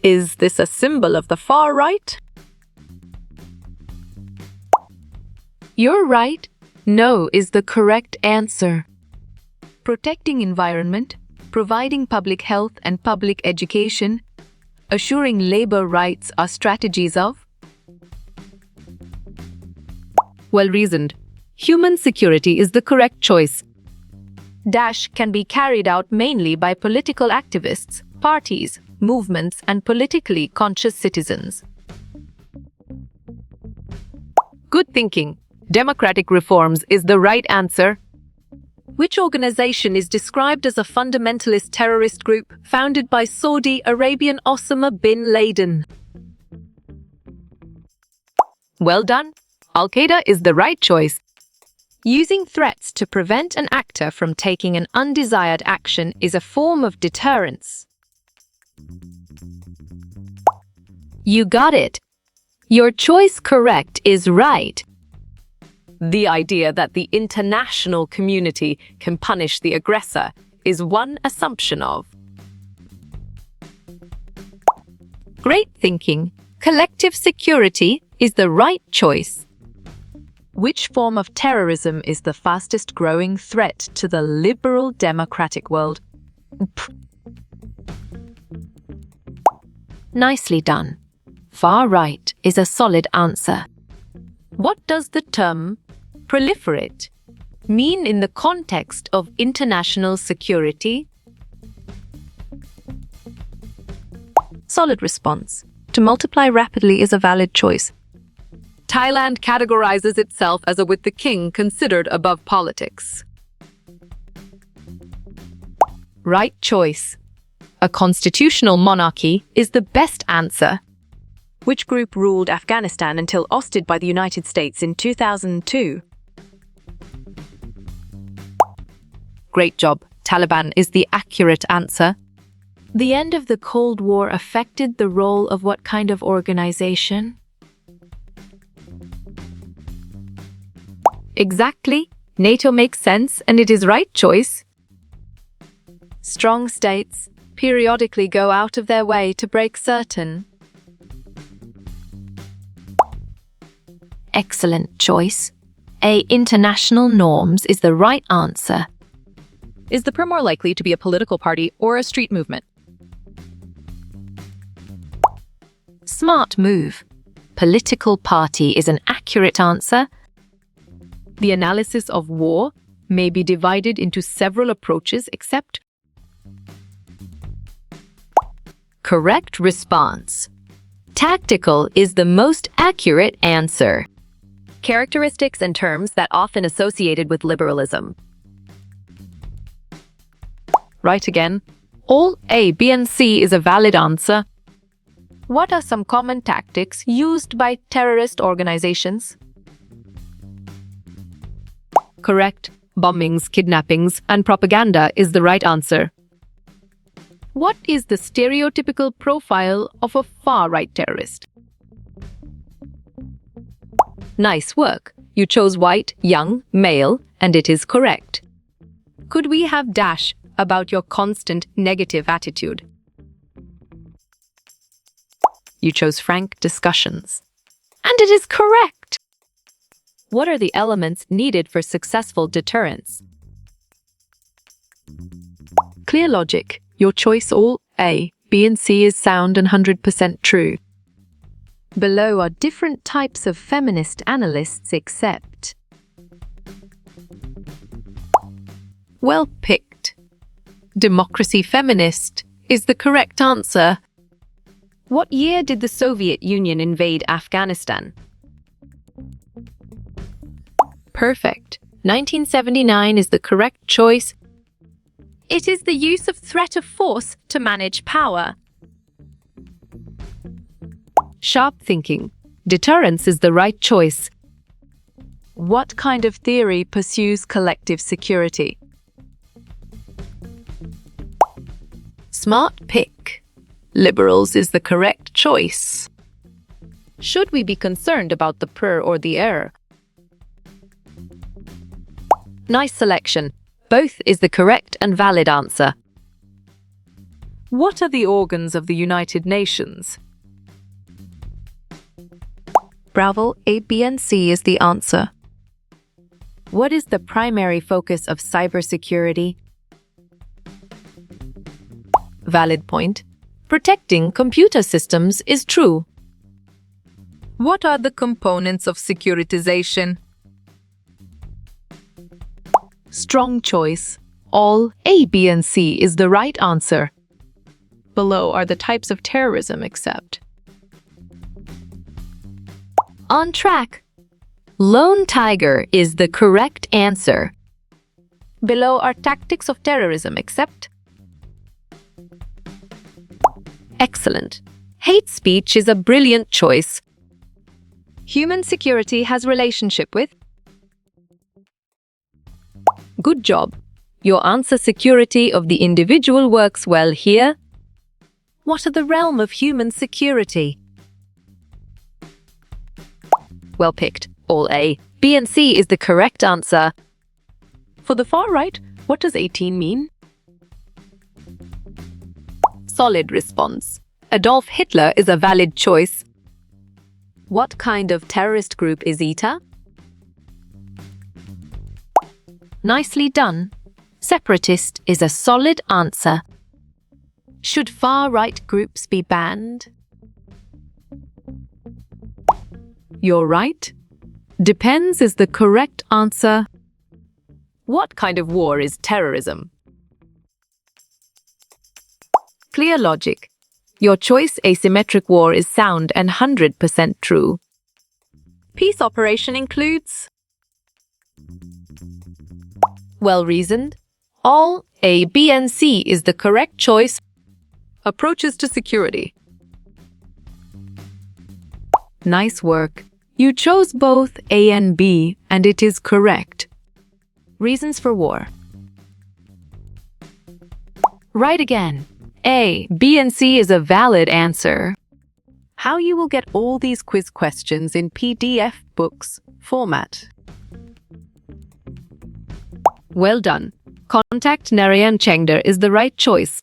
Is this a symbol of the far right? You're right. No is the correct answer. Protecting environment, providing public health and public education, assuring labor rights are strategies of well-reasoned. Human security is the correct choice. Dash can be carried out mainly by political activists, parties, movements, and politically conscious citizens. Good thinking. Democratic reforms is the right answer. Which organization is described as a fundamentalist terrorist group founded by Saudi Arabian Osama bin Laden? Well done. Al-Qaeda is the right choice. Using threats to prevent an actor from taking an undesired action is a form of deterrence. You got it. Your choice correct is right. The idea that the international community can punish the aggressor is one assumption of great thinking. Collective security is the right choice. Which form of terrorism is the fastest growing threat to the liberal democratic world? Nicely done. Far right is a solid answer. What does the term proliferate mean in the context of international security? Solid response. To multiply rapidly is a valid choice. Thailand categorizes itself as a with the king considered above politics. Right choice. A constitutional monarchy is the best answer. Which group ruled Afghanistan until ousted by the United States in 2002? Great job. Taliban is the accurate answer. The end of the Cold War affected the role of what kind of organization? Exactly. NATO makes sense and it is right choice. Strong states periodically go out of their way to break certain. Excellent choice. A. International norms is the right answer. Is the PER more likely to be a political party or a street movement? Smart move. Political party is an accurate answer. The analysis of war may be divided into several approaches except correct response. Tactical is the most accurate answer. Characteristics and terms that often associated with liberalism. Right again. All A, B, and C is a valid answer. What are some common tactics used by terrorist organizations? Correct. Bombings, kidnappings, and propaganda is the right answer. What is the stereotypical profile of a far-right terrorist? Nice work. You chose white, young, male, and it is correct. Could we have dash about your constant negative attitude? You chose frank discussions. And it is correct. What are the elements needed for successful deterrence? Clear logic. Your choice all A, B, and C is sound and 100% true. Below are different types of feminist analysts except. Well picked. Democracy feminist is the correct answer. What year did the Soviet Union invade Afghanistan? Perfect. 1979 is the correct choice. It is the use of threat of force to manage power. Sharp thinking. Deterrence is the right choice. What kind of theory pursues collective security? Smart pick. Liberals is the correct choice. Should we be concerned about the PER or the error? Nice selection. Both is the correct and valid answer. What are the organs of the United Nations? Bravo, A, B, and C is the answer. What is the primary focus of cybersecurity? Valid point. Protecting computer systems is true. What are the components of securitization? Strong choice. All A, B, and C is the right answer. Below are the types of terrorism except. On track. Lone Tiger is the correct answer. Below are tactics of terrorism except. Excellent. Hate speech is a brilliant choice. Human security has relationship with. Good job. Your answer security of the individual works well here. What are the realm of human security? Well picked. All A. B and C is the correct answer. For the far right, what does 18 mean? Solid response. Adolf Hitler is a valid choice. What kind of terrorist group is ETA? Nicely done. Separatist is a solid answer. Should far-right groups be banned? You're right. Depends is the correct answer. What kind of war is terrorism? Clear logic. Your choice asymmetric war is sound and 100% true. Peace operation includes. Well reasoned. All A, B, and C is the correct choice. Approaches to security. Nice work. You chose both A and B, and it is correct. Reasons for war. Right again. A, B, and C is a valid answer. How you will get all these quiz questions in PDF books format. Well done. Contact Narayan Chengder is the right choice.